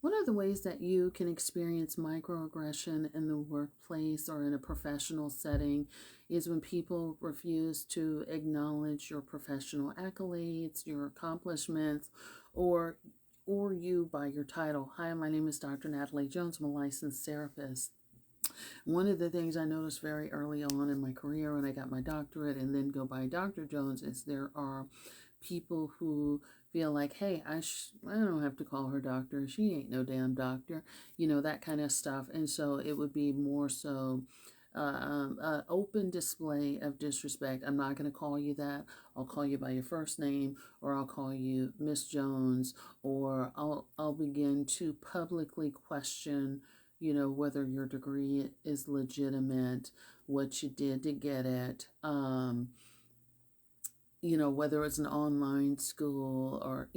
One of the ways that you can experience microaggression in the workplace or in a professional setting is when people refuse to acknowledge your professional accolades, your accomplishments, or or you by your title. Hi, my name is Dr. Natalie Jones. I'm a licensed therapist. One of the things I noticed very early on in my career when I got my doctorate and then go by Dr. Jones is there are people who feel like, hey, I don't have to call her doctor. She ain't no damn doctor, that kind of stuff. And so it would be more so open display of disrespect. I'm not going to call you that. I'll call you by your first name, or I'll call you Miss Jones, or I'll begin to publicly question, whether your degree is legitimate, what you did to get it. Whether it's an online school or,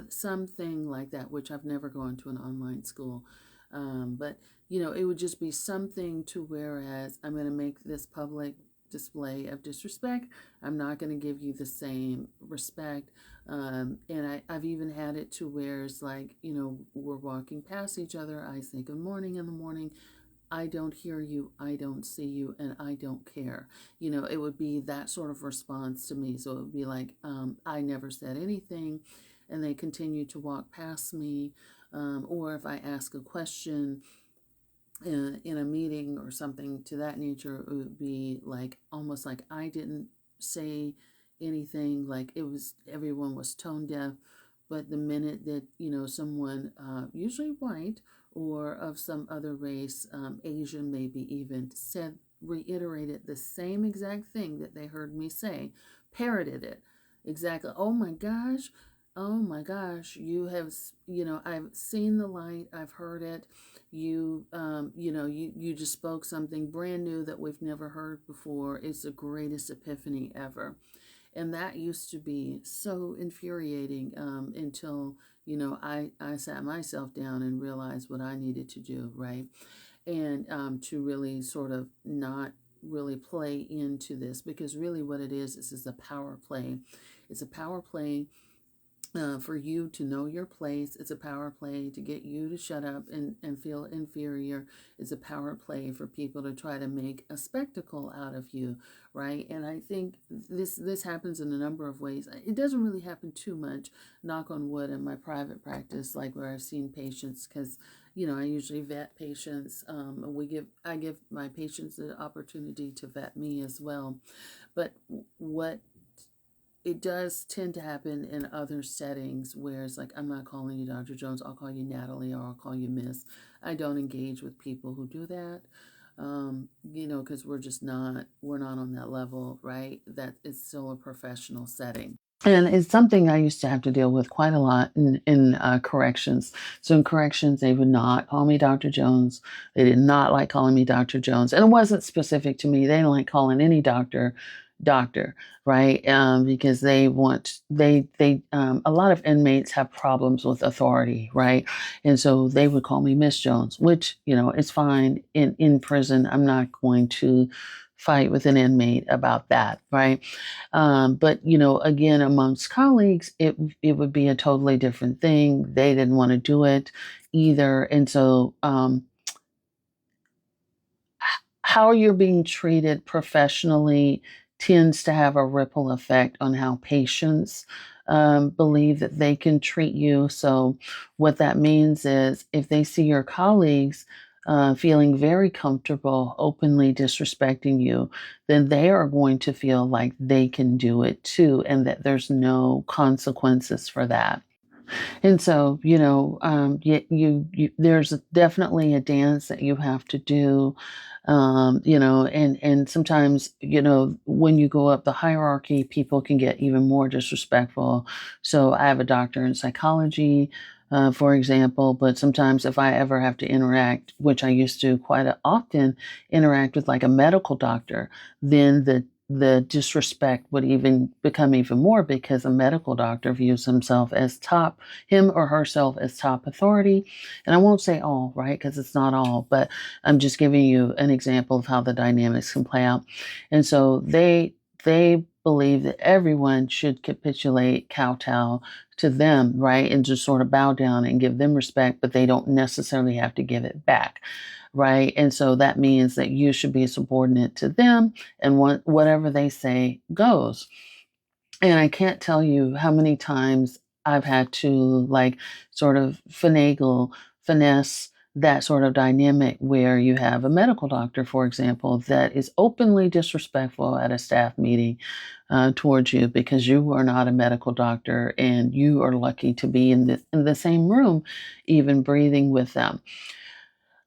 something like that, which I've never gone to an online school. But, it would just be something to whereas I'm going to make this public display of disrespect. I'm not going to give you the same respect. And I've even had it to where it's like, we're walking past each other. I say good morning in the morning. I don't hear you, I don't see you, and I don't care. It would be that sort of response to me. So it would be like, I never said anything, and they continue to walk past me. Or if I ask a question in a meeting or something to that nature, it would be like almost like I didn't say anything, like everyone was tone deaf. But the minute that, someone, usually white or of some other race, Asian maybe even, reiterated the same exact thing that they heard me say, parroted it exactly. Oh my gosh, you have, I've seen the light, I've heard it. You just spoke something brand new that we've never heard before. It's the greatest epiphany ever. And that used to be so infuriating until, I sat myself down and realized what I needed to do, right? And to really sort of not really play into this, because really what it is a power play. It's a power play for you to know your place. It's a power play to get you to shut up and feel inferior. It's a power play for people to try to make a spectacle out of you, right? And I think this happens in a number of ways. It doesn't really happen too much, knock on wood, in my private practice, like where I've seen patients, because I usually vet patients. I give my patients the opportunity to vet me as well. But what it does tend to happen in other settings where it's like, I'm not calling you Dr. Jones, I'll call you Natalie, or I'll call you Miss. I don't engage with people who do that, because we're not on that level, right? That it's still a professional setting. And it's something I used to have to deal with quite a lot in corrections. So in corrections, they would not call me Dr. Jones. They did not like calling me Dr. Jones. And it wasn't specific to me. They didn't like calling any doctor, right? Because they a lot of inmates have problems with authority, right? And so they would call me Miss Jones, which, it's fine. In prison, I'm not going to fight with an inmate about that, right? But again, amongst colleagues, it would be a totally different thing. They didn't want to do it either. And so how you're being treated professionally tends to have a ripple effect on how patients believe that they can treat you. So what that means is if they see your colleagues feeling very comfortable, openly disrespecting you, then they are going to feel like they can do it too, and that there's no consequences for that. And so, there's definitely a dance that you have to do, and sometimes, when you go up the hierarchy, people can get even more disrespectful. So I have a doctor in psychology, for example, but sometimes if I ever have to interact, which I used to quite often interact with like a medical doctor, then the disrespect would even become even more because a medical doctor views him or herself as top authority. And I won't say all, right? Because it's not all, but I'm just giving you an example of how the dynamics can play out. And so they believe that everyone should capitulate, kowtow to them, right? And just sort of bow down and give them respect, but they don't necessarily have to give it back, right? And so that means that you should be subordinate to them, and whatever they say goes. And I can't tell you how many times I've had to like sort of finesse that sort of dynamic where you have a medical doctor, for example, that is openly disrespectful at a staff meeting towards you because you are not a medical doctor and you are lucky to be in the same room, even breathing with them.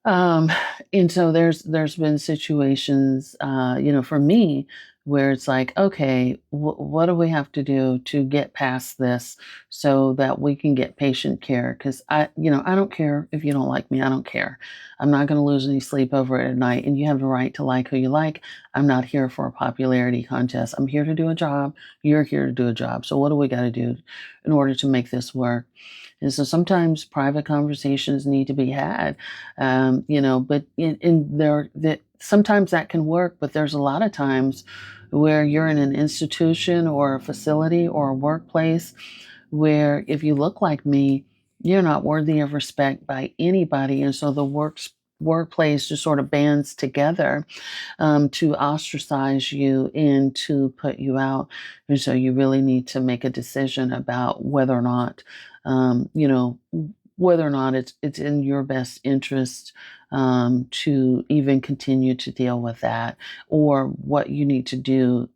Um, and so there's been situations, for me where it's like, okay, what do we have to do to get past this so that we can get patient care? Because I don't care if you don't like me. I don't care. I'm not going to lose any sleep over it at night, and you have the right to like who you like. I'm not here for a popularity contest. I'm here to do a job. You're here to do a job. So what do we got to do in order to make this work? And so sometimes private conversations need to be had, but in there that sometimes that can work, but there's a lot of times where you're in an institution or a facility or a workplace where if you look like me, you're not worthy of respect by anybody. And so the workplace just sort of bands together to ostracize you and to put you out. And so you really need to make a decision about whether or not, um, you know, whether or not it's in your best interest to even continue to deal with that, or what you need to do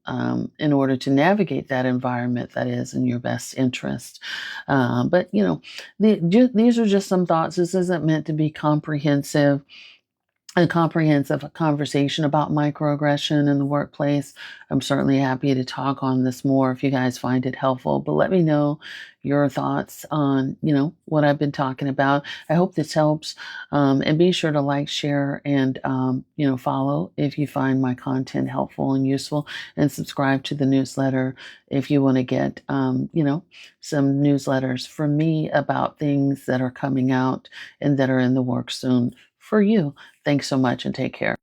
in order to navigate that environment that is in your best interest. But these are just some thoughts. This isn't meant to be a comprehensive conversation about microaggression in the workplace. I'm certainly happy to talk on this more if you guys find it helpful, but let me know your thoughts on, what I've been talking about. I hope this helps. And be sure to like, share, and, follow if you find my content helpful and useful, and subscribe to the newsletter if you want to get, some newsletters from me about things that are coming out and that are in the works soon for you. Thanks so much and take care.